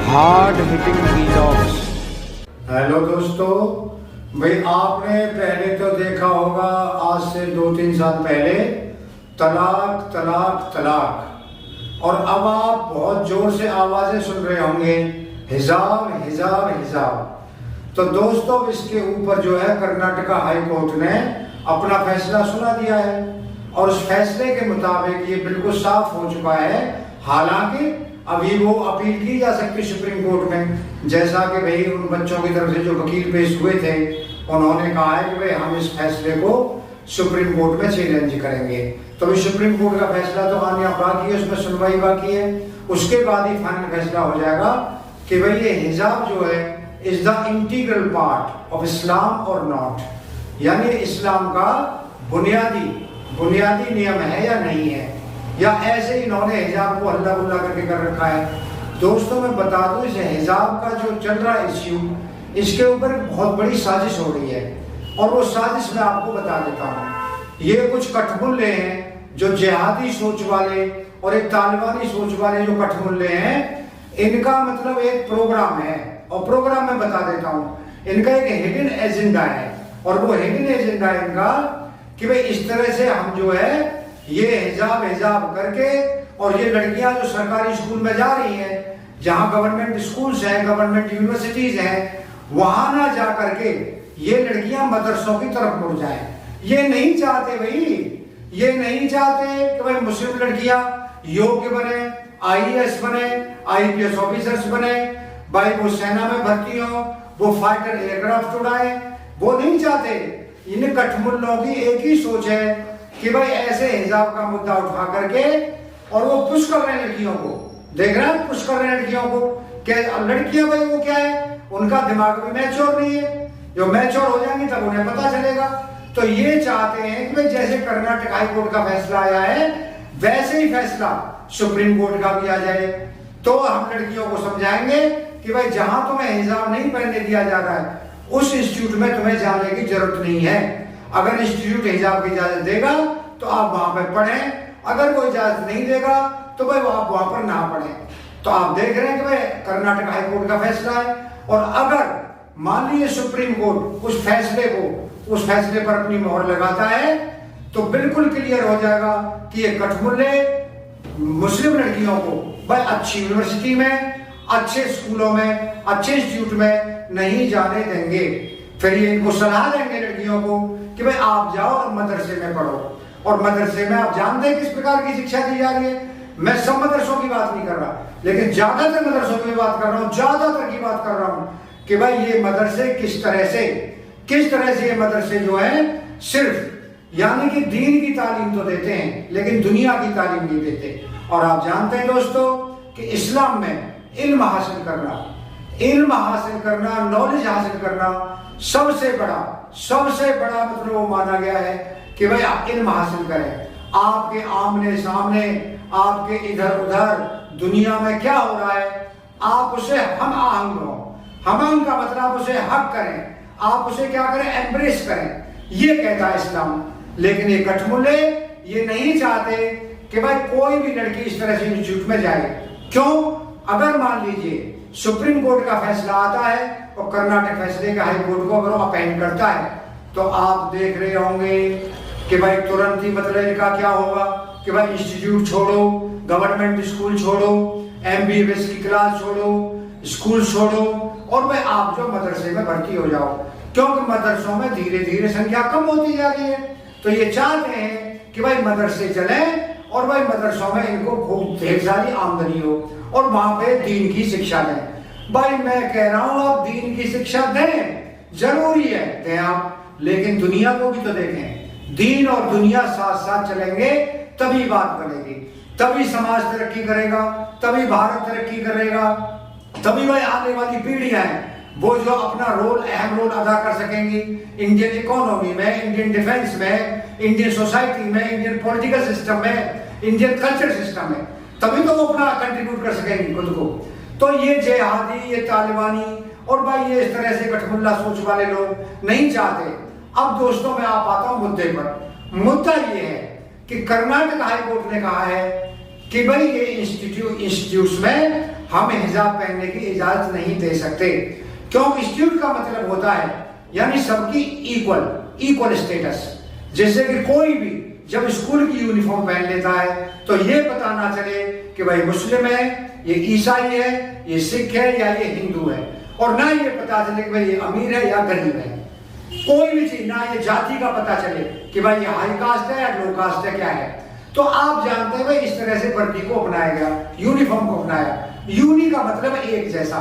Hard hitting vlogs. Hello दोस्तों, भाई आपने पहले तो देखा होगा आज से 2-3 साल पहले तलाक तलाक तलाक, और अब आप बहुत जोर से आवाजें सुन रहे होंगे हिजाब हिजाब हिजाब। तो दोस्तों इसके ऊपर जो है कर्नाटका हाई कोर्ट ने अपना फैसला सुना दिया है और उस फैसले के मुताबिक ये बिल्कुल साफ हो चुका है। हालांकि अभी वो अपील की जा सकती सुप्रीम कोर्ट में, जैसा कि भाई उन बच्चों की तरफ से जो वकील पेश हुए थे उन्होंने कहा है कि भाई हम इस फैसले को सुप्रीम कोर्ट में चैलेंज करेंगे। तो अभी सुप्रीम कोर्ट का फैसला तो आने बाकी है, उसमें सुनवाई बाकी है, उसके बाद ही फाइनल फैसला हो जाएगा कि भाई ये हिजाब जो है is the integral part of Islam और नॉट, यानी इस्लाम का बुनियादी नियम है या नहीं है, या ऐसे इन्होंने हिजाब को हल्ला गुल्ला करके कर रखा है। दोस्तों मैं बता दूं इस हिजाब का जो चल रहा है इश्यू, इसके ऊपर बहुत बड़ी साजिश हो रही है और वो साजिश मैं आपको बता देता हूँ। ये कुछ कठमुल्ले हैं जो जिहादी सोच वाले और एक तालिबानी सोच वाले जो कठमुल्ले हैं, इनका मतलब एक प्रोग्राम है और प्रोग्राम मैं बता देता हूँ। इनका एक हिडन एजेंडा है और वो हिडन एजेंडा इनका कि भाई इस तरह से हम जो है ये हिजाब हिजाब करके, और ये लड़कियां जो सरकारी स्कूल में जा रही हैं, जहां गवर्नमेंट स्कूल्स हैं, गवर्नमेंट यूनिवर्सिटीज हैं, वहां ना जा करके ये लड़कियां मदरसों की तरफ मुड़ जाएं। ये नहीं चाहते भाई, ये नहीं चाहते कि भाई मुस्लिम लड़कियां योग्य बने, आईएएस बने, आईपीएस ऑफिसर्स बने, भाई वो सेना में भर्ती हो, वो फाइटर एयरक्राफ्ट उड़ाए, वो नहीं चाहते। इन कठमुल्लों की एक ही सोच है कि भाई ऐसे हिजाब का मुद्दा उठा करके और वो पुश कर रहे हैं लड़कियों को, देख रहे हैं पुश कर रहे हैं लड़कियों को। क्या लड़कियां भाई वो क्या है, उनका दिमाग भी मैच्योर नहीं है, जो मैच्योर हो जाएंगे तब उन्हें पता चलेगा। तो ये चाहते हैं कि भाई जैसे कर्नाटक हाई कोर्ट का फैसला आया है वैसे ही फैसला सुप्रीम कोर्ट का भी आ जाए, तो हम लड़कियों को समझाएंगे कि भाई जहां तुम्हें हिजाब नहीं पहनने दिया जा रहा है उस इंस्टीट्यूट में तुम्हें जाने की जरूरत नहीं है। अगर इंस्टीट्यूट हिजाब की इजाजत देगा तो आप वहां पर पढ़ें, अगर वो इजाजत नहीं देगा तो भाई आप वहां पर ना पढ़ें। तो आप देख रहे हैं कि भाई कर्नाटक हाई कोर्ट का फैसला है, और अगर मान लीजिए सुप्रीम कोर्ट उस फैसले पर अपनी मोहर लगाता है तो बिल्कुल क्लियर हो जाएगा कि ये कठमुल्ले मुस्लिम लड़कियों को भाई अच्छी यूनिवर्सिटी में, अच्छे स्कूलों में, अच्छे इंस्टीट्यूट में नहीं जाने देंगे। फिर ये इनको सलाह देंगे लड़कियों को कि भाई आप जाओ और मदरसे में पढ़ो, और मदरसे में आप जानते हैं किस प्रकार की शिक्षा दी जा रही है। मैं सब मदरसों की बात नहीं कर रहा, लेकिन ज्यादातर मदरसों की बात कर रहा हूँ, ज्यादातर की बात कर रहा हूँ कि भाई ये मदरसे किस तरह से ये मदरसे जो है सिर्फ यानी कि दीन की तालीम तो देते हैं लेकिन दुनिया की तालीम नहीं देते। और आप जानते हैं दोस्तों कि इस्लाम में इल्म हासिल करना, नॉलेज हासिल करना सबसे बड़ा मतलब वो माना गया है कि भाई आप इल्म हासिल करें। आपके आमने सामने, आपके इधर उधर दुनिया में क्या हो रहा है आप उसे हम आहंग का मतलब आप उसे हक करें, आप उसे क्या करें, एम्ब्रेस करें, ये कहता है इस्लाम। लेकिन ये कठमुल्ले ये नहीं चाहते कि भाई कोई भी लड़की इस तरह से इंस्टीट्यूट में जाए। क्यों? अगर मान लीजिए सुप्रीम कोर्ट का फैसला आता है और कर्नाटक फैसले का हाई कोर्ट को अगर वो अपेंड करता है तो आप देख रहे होंगे कि भाई तुरंत ही मतलब इनका क्या होगा कि भाई इंस्टीट्यूट छोड़ो, गवर्नमेंट स्कूल छोड़ो, एमबीबीएस की क्लास छोड़ो, स्कूल छोड़ो, और भाई आप जो मदरसे में भर्ती हो जाओ, क्योंकि मदरसों में धीरे धीरे संख्या कम होती जा रही है। तो ये चाहते हैं कि भाई मदरसे चले और भाई मदरसों में इनको खूब ढेर सारी आमदनी हो और वहां पे दीन की शिक्षा दें। भाई मैं कह रहा हूं आप दीन की शिक्षा दें, जरूरी है दें आप, लेकिन दुनिया को भी तो देखें। दीन और दुनिया साथ साथ चलेंगे तभी बात बनेगी, तभी समाज तरक्की करेगा, तभी भारत तरक्की करेगा, तभी भाई आने वाली पीढ़ियां हैं वो जो अपना अहम रोल अदा कर सकेंगी इंडियन इकोनॉमी में, इंडियन डिफेंस में, इंडियन सोसाइटी में, इंडियन पॉलिटिकल सिस्टम में, इंडियन कल्चर सिस्टम में, तभी तो वो अपना कंट्रीब्यूट कर सकेंगे खुद को। तो ये जिहादी, ये तालिबानी और भाई ये इस तरह से कठमुल्ला सोच वाले लोग नहीं चाहते। अब दोस्तों मैं आप आता हूं मुद्दे पर। मुद्दा ये है कि कर्नाटक हाई कोर्ट ने कहा है कि भाई ये इंस्टीट्यूट्स में हम हिजाब पहनने की इजाजत नहीं दे सकते, क्योंकि इंस्टीट्यूट का मतलब होता है यानी सबकी इक्वल स्टेटस। जैसे कि कोई भी जब स्कूल की यूनिफॉर्म पहन लेता है तो ये पता ना चले कि भाई मुस्लिम है, ये ईसाई है, ये सिख है या ये हिंदू है, और ना ये पता चले कि भाई ये अमीर है या गरीब है। कोई भी चीज, ना ये जाति का पता चले कि भाई ये हाई कास्ट है या लो कास्ट है, क्या है। तो आप जानते हैं भाई इस तरह से वर्दी को अपनाया गया, यूनिफॉर्म को अपनाया। यूनि का मतलब एक जैसा,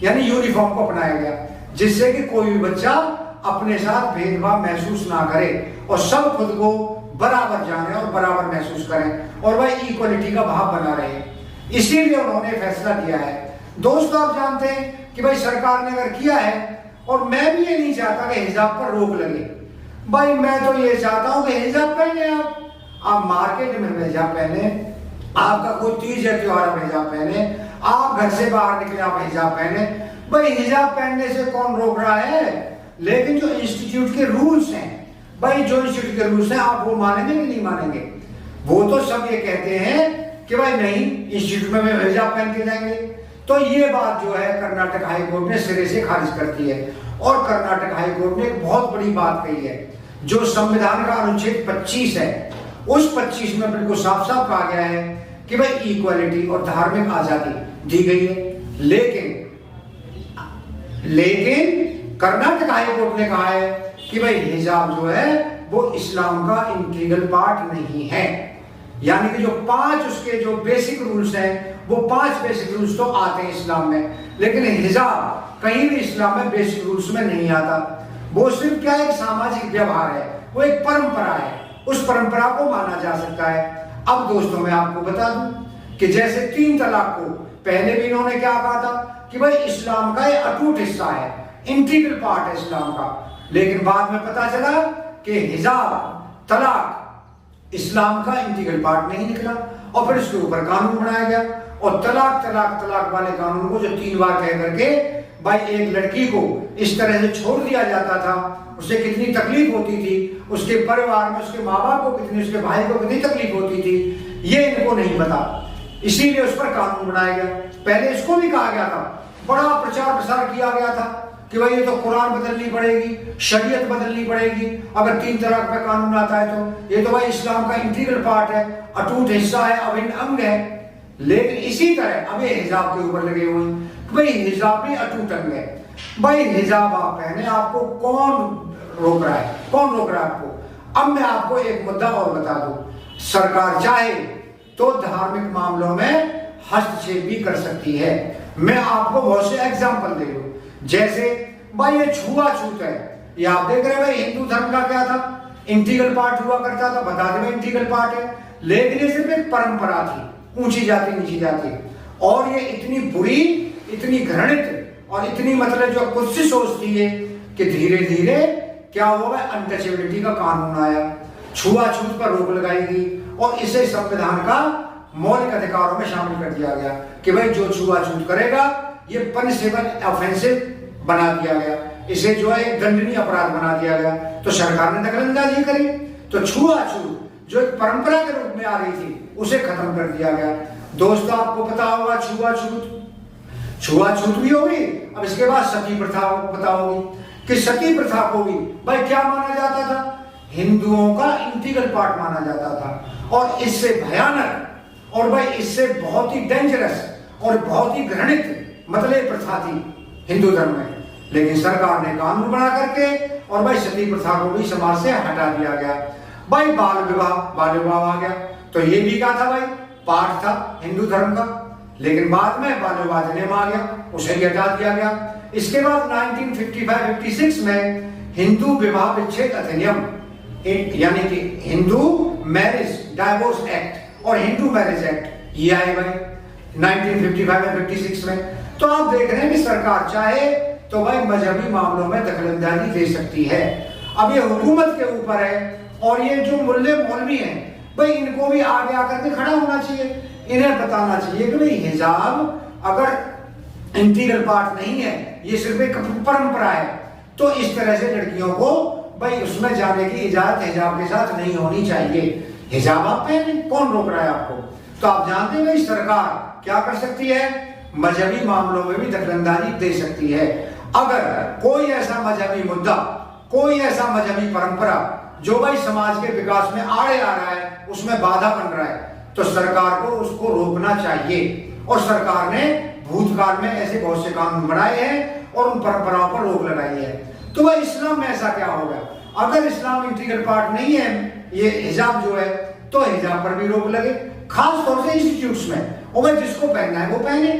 यानी यूनिफॉर्म को अपनाया गया, जिससे कि कोई भी बच्चा अपने साथ भेदभाव महसूस ना करे और सब खुद को बराबर जाने और बराबर महसूस करें और वह इक्वलिटी का भाव बना रहे। इसीलिए उन्होंने फैसला किया है। दोस्तों, आप जानते हैं कि भाई सरकार ने अगर किया है, और मैं भी ये नहीं चाहता कि हिजाब पर रोक लगे। भाई मैं तो ये चाहता हूं कि हिजाब पहने, आप मार्केट में हिजाब पहने, आपका कोई तीज है त्योहार में हिजाब पहने, आप घर से बाहर निकले आप हिजाब पहने। भाई हिजाब पहनने से कौन रोक रहा है? लेकिन जो इंस्टीट्यूट के रूल्स हैं, भाई जो इंस्टीट्यूट के रूल्स हैं, आप वो मानेंगे कि नहीं मानेंगे? वो तो सब ये कहते हैं कि भाई नहीं, इंस्टीट्यूट में हिजाब पहन के जाएंगे। तो ये बात जो है कर्नाटक हाई कोर्ट ने सिरे से खारिज कर दी है। और कर्नाटक हाई कोर्ट ने एक बहुत बड़ी बात कही है, जो संविधान का अनुच्छेद 25 है, उस 25 में बिल्कुल साफ साफ कहा गया है कि भाई इक्वालिटी और धार्मिक आजादी दी गई है। लेकिन कर्नाटक हाई कोर्ट ने कहा है कि भाई हिजाब जो है वो इस्लाम का इंटीग्रल पार्ट नहीं है। यानी कि जो 5 उसके जो बेसिक रूल्स हैं, वो 5 बेसिक रूल्स तो आते हैं इस्लाम में, लेकिन हिजाब कहीं भी इस्लाम में बेसिक रूल्स में नहीं आता। वो सिर्फ क्या एक सामाजिक व्यवहार है, वो एक परंपरा है, उस परंपरा को माना जा सकता है। अब दोस्तों मैं आपको बता दूं कि जैसे 3 तलाक को पहले भी इन्होंने क्या कहा था कि भाई इस्लाम का ये अटूट हिस्सा है, इंटीग्रल पार्ट है इस्लाम का। लेकिन बाद में पता चला कि हिजाब, तलाक इस्लाम का इंटीग्रल पार्ट नहीं निकला, और फिर उसके ऊपर कानून बनाया गया। और तलाक वाले कानून को जो 3 बार कह करके भाई एक लड़की को इस तरह से छोड़ दिया जाता था, उसे कितनी तकलीफ होती थी, उसके परिवार में उसके माँ बाप को कितनी, उसके भाई को कितनी तकलीफ होती थी, ये इनको नहीं पता। इसीलिए उस पर कानून बनाया गया। पहले इसको भी कहा गया था, बड़ा प्रचार प्रसार किया गया था कि भाई ये तो कुरान बदलनी पड़ेगी, शरीयत बदलनी पड़ेगी अगर 3 तलाक पे कानून आता है तो। ये तो भाई इस्लाम का इंटीग्रल पार्ट है, अटूट हिस्सा है, अभिन्न अंग है। लेकिन इसी तरह अब ये हिजाब के ऊपर लगे हुए हैं, भाई हिजाब भी अटूट अंग है। भाई हिजाब आप पहने, आपको कौन रोक रहा है? कौन रोक रहा है आपको? अब मैं आपको एक मुद्दा और बता दूं, सरकार चाहे तो धार्मिक मामलों में हस्तक्षेप भी कर सकती है। मैं आपको बहुत से एग्जाम्पल दे दूं, जैसे भाई ये छुआछूत है, ये आप देख रहे हैं भाई हिंदू धर्म का क्या था, इंटीग्रल पार्ट हुआ करता था, बता दें इंटीग्रल पार्ट है, लेकिन ये सिर्फ एक परंपरा थी, ऊंची जाति नीची जाति, और ये इतनी बुरी, इतनी घृणित और इतनी मतलब जो खुद से सोचती है कि धीरे धीरे क्या होगा, अनटचेबिलिटी का कानून आया, छुआछूत पर रोक लगाई गई और इसे संविधान का मौलिक अधिकारों में शामिल कर दिया गया कि भाई जो छुआछूत करेगा ये पनिशेबल ऑफेंसिव बना दिया गया, इसे जो है एक दंडनीय अपराध बना दिया गया। तो सरकार ने दखलंदाजी करी, तो छुआछूत जो एक परंपरा के रूप में आ रही थी उसे खत्म कर दिया गया। दोस्तों आपको पता होगा छुआछूत भी होगी। अब इसके बाद सती प्रथा पता होगी कि सती प्रथा को भी भाई क्या माना जाता था, हिंदुओं का इंटीग्रल पार्ट माना जाता था, और इससे भयानक और भाई इससे बहुत ही डेंजरस और बहुत ही घृणित मतलब प्रथा थी हिंदू धर्म में। लेकिन सरकार ने कानून बना करके और भाई सती प्रथा को भी समाज से हटा दिया गया। भाई बाल विवाह आ गया, तो ये भी क्या था भाई, पाठ था हिंदू धर्म का, लेकिन बाद में बाल विवाह अधिनियम आ गया, उसे भी हटा दिया गया। इसके बाद 1955-56 में हिंदू विवाह विच्छेद अधिनियम यानी कि हिंदू मैरिज डाइवोर्स एक्ट और हिंदू मैरिज एक्ट ये आए भाई 1955-56 में। तो आप देख रहे हैं कि सरकार चाहे तो भाई मजहबी मामलों में दखलंदाजी दे सकती है। अब ये हुकूमत के ऊपर है, और ये जो मुल्ले मौलवी हैं भाई इनको भी आगे आकर के खड़ा होना चाहिए, इन्हें बताना चाहिए कि भाई हिजाब अगर इंटीग्रल पार्ट नहीं है, ये सिर्फ एक परंपरा है, तो इस तरह से लड़कियों को भाई उसमें जाने की इजाजत हिजाब के साथ नहीं होनी चाहिए। हिजाब आप पहने, कौन रोक रहा है आपको? तो आप जानते हैं भाई सरकार क्या कर सकती है, मजहबी मामलों में भी दखलंदाजी दे सकती है। अगर कोई ऐसा मजहबी मुद्दा, कोई ऐसा मजहबी परंपरा जो भाई समाज के विकास में आड़े आ रहा है, उसमें बाधा बन रहा है, तो सरकार को उसको रोकना चाहिए। और सरकार ने भूतकाल में ऐसे बहुत से कानून बनाए हैं और उन परंपराओं पर रोक लगाई है। तो भाई इस्लाम में ऐसा क्या होगा? अगर इस्लाम इंटीग्रल पार्ट नहीं है ये हिजाब जो है, तो हिजाब पर भी रोक लगे, खास तौर से इंस्टीट्यूट्स में। और भाई जिसको पहनना है वो पहने।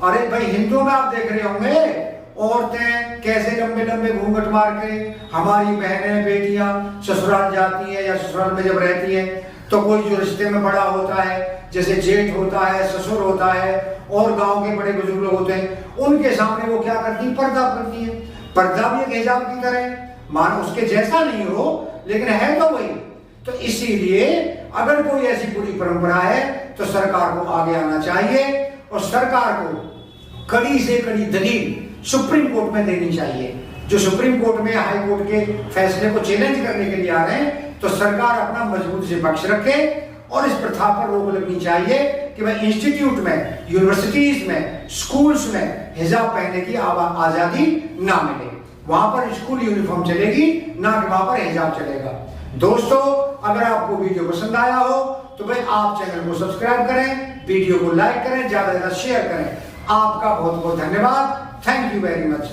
अरे भाई हिंदुओं में आप देख रहे होंगे औरतें कैसे लंबे लंबे घूंघट मार के, हमारी बहनें बेटियां ससुराल जाती हैं या ससुराल में जब रहती हैं तो कोई जो रिश्ते में बड़ा होता है, जैसे जेठ होता है, ससुर होता है और गांव के बड़े बुजुर्ग लोग होते हैं, उनके सामने वो क्या करती है? पर्दा करती है। पर्दा भी एक हिजाब की तरह है, मानो उसके जैसा नहीं हो लेकिन है तो वही। तो इसीलिए अगर कोई ऐसी बुरी परंपरा है तो सरकार को आगे आना चाहिए और सरकार को कड़ी से कड़ी दलील सुप्रीम कोर्ट में देनी चाहिए। जो सुप्रीम कोर्ट में हाई कोर्ट के फैसले को चैलेंज करने के लिए आ रहे हैं, तो सरकार अपना मजबूत से पक्ष रखे और इस प्रथा पर रोक लगनी चाहिए कि भाई इंस्टीट्यूट में, यूनिवर्सिटीज में, स्कूल्स में हिजाब पहनने की आजादी ना मिले। वहां पर स्कूल यूनिफॉर्म चलेगी, ना कि वहां पर हिजाब चलेगा। दोस्तों, अगर आपको वीडियो पसंद आया हो तो भाई आप चैनल को सब्सक्राइब करें, वीडियो को लाइक करें, ज्यादा से ज्यादा शेयर करें। आपका बहुत बहुत धन्यवाद। Thank you very much.